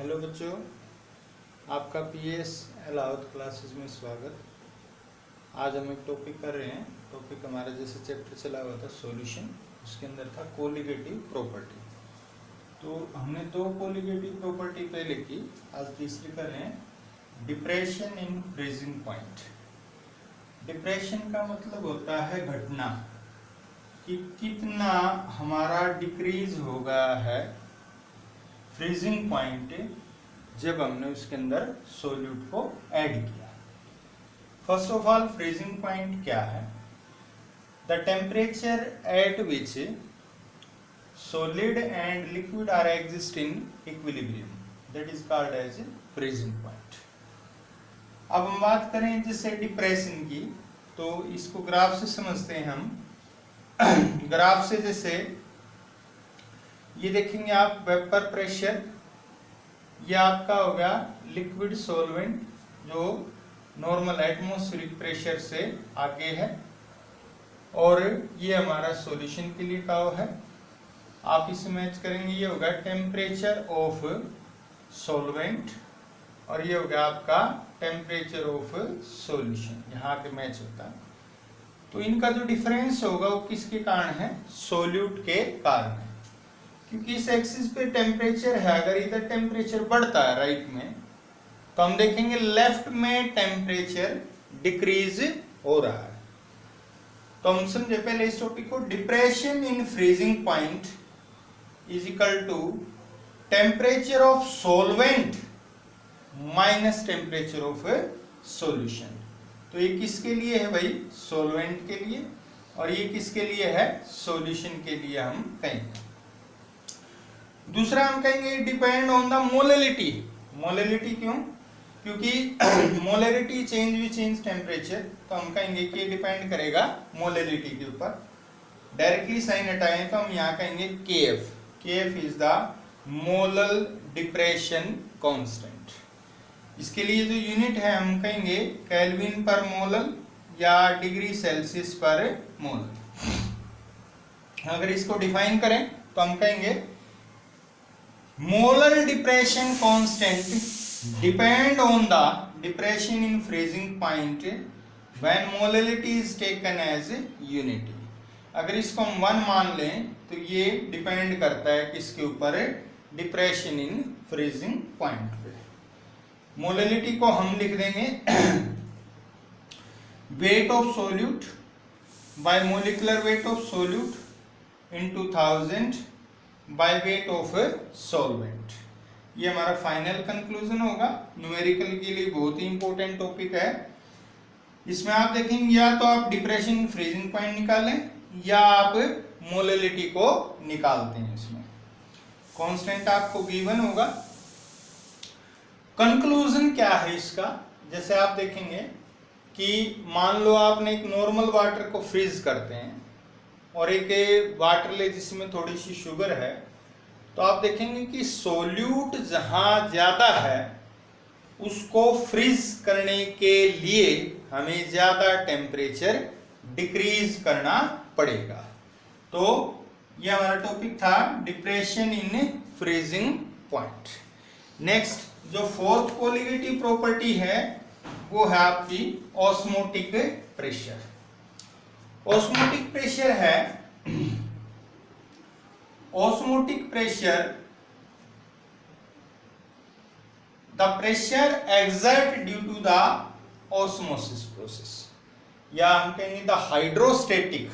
Hello बच्चों, आपका PS अलाउद classes में स्वागत। आज हम एक टॉपिक कर रहे हैं। टॉपिक हमारा जैसे चैप्टर चला हुआ था सॉल्यूशन, उसके अंदर था कोलिगेटिव प्रॉपर्टी। तो हमने दो कोलिगेटिव प्रॉपर्टी पहले की, आज तीसरी कर रहे हैं depression in freezing point. Depression का मतलब होता है घटना कि कितना हमारा डिक्रीज हो गया है फ्रीजिंग पॉइंट जब हमने उसके अंदर सोल्यूट को ऐड किया। First of all freezing point क्या है? The temperature at which solid and liquid are exist in equilibrium, that is called as freezing point. अब हम बात करें जैसे डिप्रेशन की, तो इसको ग्राफ से समझते हैं हम। ग्राफ से जैसे ये देखेंगे आप, वेपर प्रेशर, ये आपका हो गया लिक्विड सॉल्वेंट जो नॉर्मल एटमॉस्फेरिक प्रेशर से आगे है, और ये हमारा सॉल्यूशन के लिए कर्व है। आप इसे मैच करेंगे, ये होगा टेम्परेचर ऑफ सॉल्वेंट और ये होगा आपका टेम्परेचर ऑफ सॉल्यूशन, यहाँ के मैच होता है। तो इनका जो डिफरेंस होगा वो किसके कारण है? सोल्यूट के कारण है, क्योंकि इस एक्सिस पे टेम्परेचर है। अगर इधर टेम्परेचर बढ़ता है राइट में, तो हम देखेंगे लेफ्ट में टेम्परेचर डिक्रीज हो रहा है। तो हम समझे पहले इस टॉपिक को। Depression in freezing point is equal to temperature of solvent minus temperature of solution. तो ये किसके लिए है भाई? सॉल्वेंट के लिए, और ये किसके लिए है? सॉल्यूशन के लिए हम कहेंगे। दूसरा हम कहेंगे depend on the molality. Molality क्यों? क्योंकि molality change which change temperature, तो हम कहेंगे कि डिपेंड करेगा मोलैलिटी के ऊपर। डायरेक्टली साइन हटाएं तो हम यहाँ कहेंगे KF। KF is the molal depression constant. इसके लिए जो यूनिट है हम कहेंगे केल्विन पर मोलल या डिग्री सेल्सियस पर मोलल। अगर इसको डिफाइन करें तो हम कहेंगे molar depression constant depend on the depression in freezing point when molality is taken as unity। अगर इसको हम 1 मान लें तो ये डिपेंड करता है किसके ऊपर? डिप्रेशन इन फ्रीजिंग पॉइंट पे। मोलैलिटी को हम लिख देंगे weight of solute bye molecular weight of solute into 1000 by weight of solvent. ये हमारा फाइनल कंक्लूजन होगा। न्यूमेरिकल के लिए बहुत ही इंपॉर्टेंट टॉपिक है। इसमें आप देखेंगे या तो आप डिप्रेशन फ्रीजिंग पॉइंट निकालें या आप मोलैलिटी को निकालते हैं। इसमें कांस्टेंट आपको गिवन होगा। कंक्लूजन क्या है इसका? जैसे आप देखेंगे कि मान लो आपने एक नॉर्मल वाटर को फ्रीज करते हैं और एक वाटर ले जिसमें थोड़ी सी शुगर है, तो आप देखेंगे कि सोल्यूट जहां ज्यादा है उसको फ्रीज करने के लिए हमें ज्यादा टेम्परेचर डिक्रीज करना पड़ेगा। तो ये हमारा टॉपिक था depression in freezing point. Next जो फोर्थ कोलिगेटिव प्रॉपर्टी है वो है आपकी ऑस्मोटिक प्रेशर। ऑस्मोटिक प्रेशर है, osmotic pressure the pressure exert due to the osmosis process, या हम कहेंगे the hydrostatic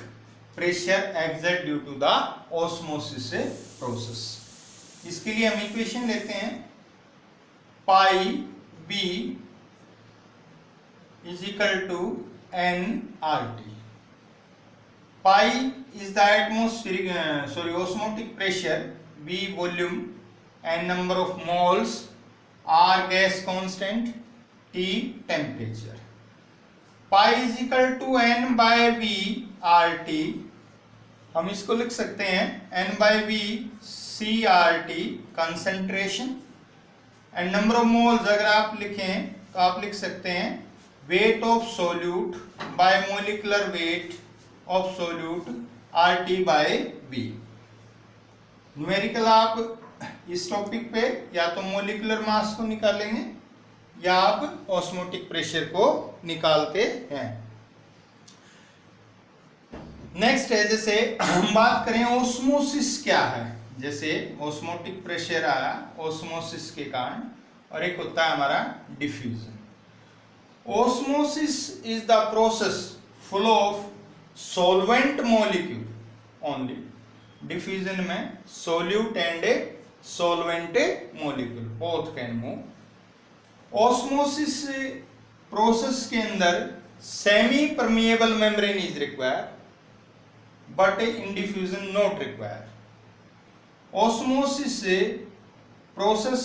pressure exert due to the osmosis process. इसके लिए हम इक्वेशन लेते हैं pi B is equal to nRT। Pi is the atmospheric osmotic pressure, B volume, N number of moles, R gas constant, T temperature। Pi is equal to N by V RT। हम इसको लिख सकते हैं N by V CRT concentration, and number of moles अगर आप लिखें तो आप लिख सकते हैं weight of solute by molecular weight of solute RT by V। Numerical आप इस टॉपिक पे या तो मॉलिक्यूलर मास को निकालेंगे या आप ऑस्मोटिक प्रेशर को निकालते हैं। नेक्स्ट है, जैसे हम बात करें ऑस्मोसिस क्या है। जैसे ऑस्मोटिक प्रेशर आया ऑस्मोसिस के कारण, और एक होता है हमारा diffusion. Osmosis is the process flow of solvent molecule only. Diffusion में solute and solvent molecule both can move. Osmosis process के अंदर semi permeable membrane is required but in diffusion not required. Osmosis process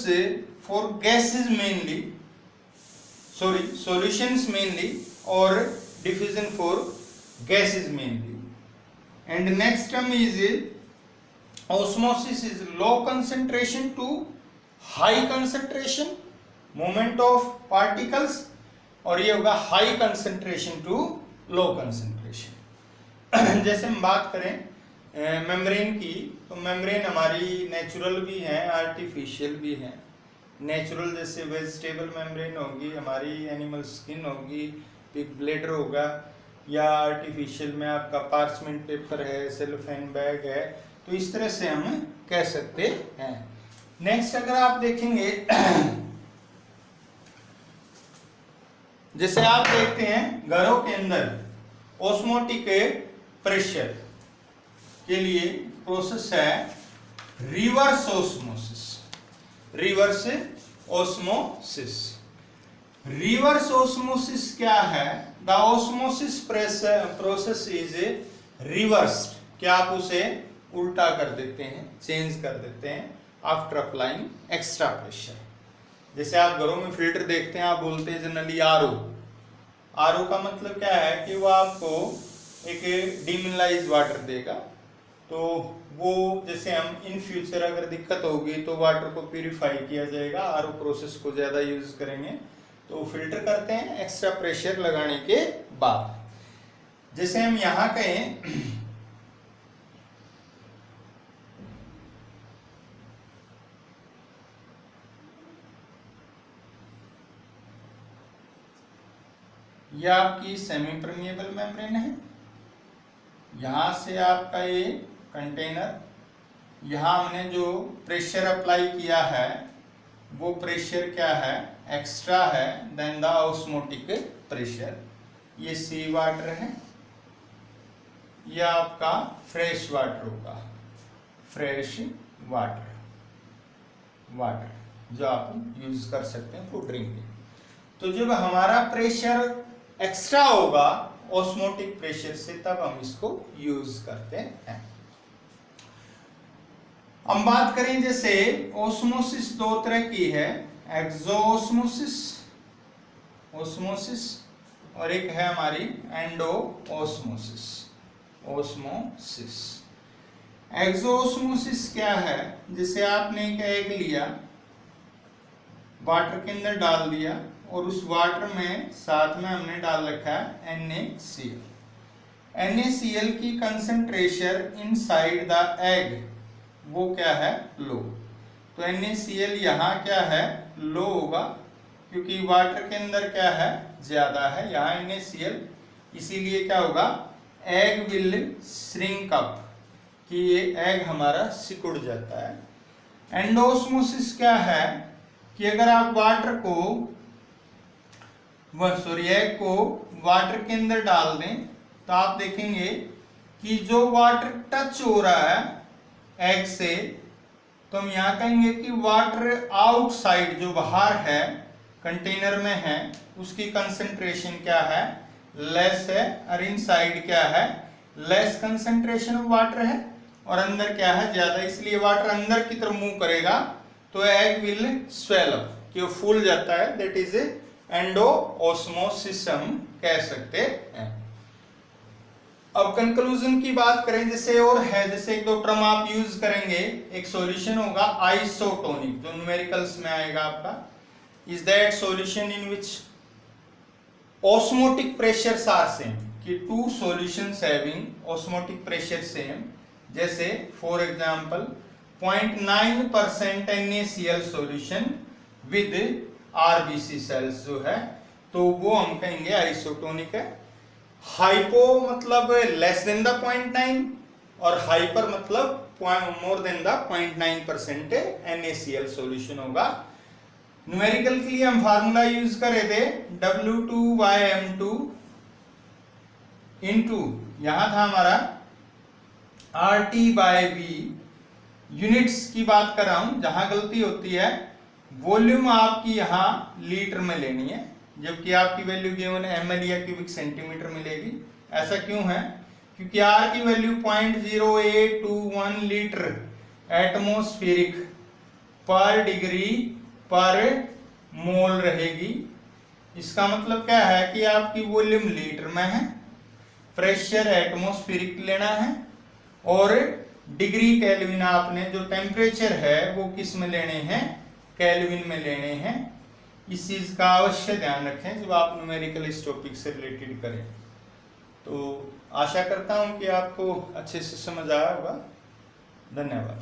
for gases mainly, solutions mainly, or diffusion for gases mainly. And next term is osmosis is low concentration to high concentration movement of particles, और ये होगा high concentration to low concentration. जैसे हम बात करें membrane की, तो membrane हमारी नेचुरल भी है आर्टिफिशियल भी है। नेचुरल जैसे वेजिटेबल मेम्ब्रेन होगी, हमारी एनिमल स्किन होगी, पिग ब्लेडर होगा, या आर्टिफिशियल में आपका पार्चमेंट पेपर है, सेलोफेन बैग है। तो इस तरह से हम कह सकते हैं। नेक्स्ट अगर आप देखेंगे जैसे आप देखते हैं घरों के अंदर ऑस्मोटिक प्रेशर के लिए प्रोसेस है reverse osmosis. Reverse osmosis, reverse osmosis क्या है? The osmosis process is reversed, क्या आप उसे उल्टा कर देते हैं, चेंज कर देते हैं आफ्टर अप्लाइंग एक्स्ट्रा प्रेशर। जैसे आप घरों में फिल्टर देखते हैं, आप बोलते हैं जनरली आरओ। आरओ का मतलब क्या है कि वो आपको एक डिमिनलाइज वाटर देगा। तो वो जैसे हम इन फ्यूचर अगर दिक्कत होगी तो वाटर को प्यूरिफाई किया जाएगा, आरओ प्रोसेस को ज़्यादा यूज करेंगे तो फिल्टर करते हैं एक्स्ट्रा प्रेशर लगाने के बाद। जैसे हम यहाँ कहें यह आपकी सेमी परमिएबल मेम्ब्रेन है, यहाँ से आपका ये कंटेनर, यहाँ हमने जो प्रेशर अप्लाई किया है वो प्रेशर क्या है? एक्स्ट्रा है देन द ऑस्मोटिक प्रेशर। ये सी वाटर है, यह आपका फ्रेश वाटर होगा, फ्रेश वाटर जो आप यूज कर सकते हैं फॉर ड्रिंकिंग। तो जब हमारा प्रेशर एक्स्ट्रा होगा ऑस्मोटिक प्रेशर से, तब हम इसको यूज करते हैं। हम बात करें जैसे ऑस्मोसिस दो तरह की है, एक्सोऑस्मोसिस ऑस्मोसिस, और एक है हमारी एंडोऑस्मोसिस ऑस्मोसिस। एक्सोऑस्मोसिस क्या है? जैसे आपने एक एग लिया, वाटर के अंदर डाल दिया, और उस वाटर में साथ में हमने डाल रखा है NaCl। NaCl की कंसंट्रेशन इनसाइड द एग वो क्या है? लो। तो NaCl यहाँ क्या है? लो होगा, क्योंकि वाटर के अंदर क्या है? ज्यादा है यहाँ NaCl, इसीलिए क्या होगा? एग विल श्रिंक अप, कि ये एग हमारा सिकुड़ जाता है। एंडोऑस्मोसिस क्या है कि अगर आप वाटर को एग को वाटर के अंदर डाल दें तो आप देखेंगे कि जो वाटर टच हो रहा है एग से, तो हम यहाँ कहेंगे कि वाटर आउटसाइड जो बाहर है कंटेनर में है उसकी कंसंट्रेशन क्या है? लेस है, और इनसाइड क्या है? लेस कंसंट्रेशन ऑफ वाटर है, और अंदर क्या है? ज्यादा। इसलिए वाटर अंदर की तरफ मूव करेगा तो एग विल स्वेल अप, कि वो फूल जाता है। दैट इज एंडोऑस्मोसिस हम कह सकते हैं। अब कंक्लूजन की बात करें जैसे, और है जैसे एक दो टर्म आप यूज करेंगे। एक सॉल्यूशन होगा आइसोटोनिक, जो न्यूमेरिकल्स में आएगा आपका, is that solution in which osmotic pressures are same, कि two solutions having osmotic pressure same. जैसे for example 0.9% NaCl solution with RBC cells जो है तो वो हम कहेंगे आइसोटोनिक है। हाइपो मतलब लेस देन द 0.9 और हाइपर मतलब more than the 0.9% NaCl solution होगा। न्यूमेरिकल के लिए हम फार्मूला यूज कर रहे थे W2/M2 इंटू यहां था हमारा RT/B। यूनिट्स की बात कर रहा हूं, जहां गलती होती है वॉल्यूम आपकी यहां लीटर में लेनी है जबकि आपकी वैल्यू गिवन ml या क्यूबिक सेंटीमीटर मिलेगी। ऐसा क्यों है? क्योंकि R की वैल्यू 0.0821 लीटर एटमॉस्फेरिक पर डिग्री पर मोल रहेगी। इसका मतलब क्या है कि आपकी वॉल्यूम लीटर में है, प्रेशर एटमॉस्फेरिक लेना है और डिग्री केल्विन आपने जो टेम्परेचर है वो किस में लेने हैं? केल्विन में लेने हैं। इस चीज का अवश्य ध्यान रखें जब आप न्यूमेरिकल इस टॉपिक से रिलेटेड करें। तो आशा करता हूं कि आपको अच्छे से समझ आया होगा। धन्यवाद।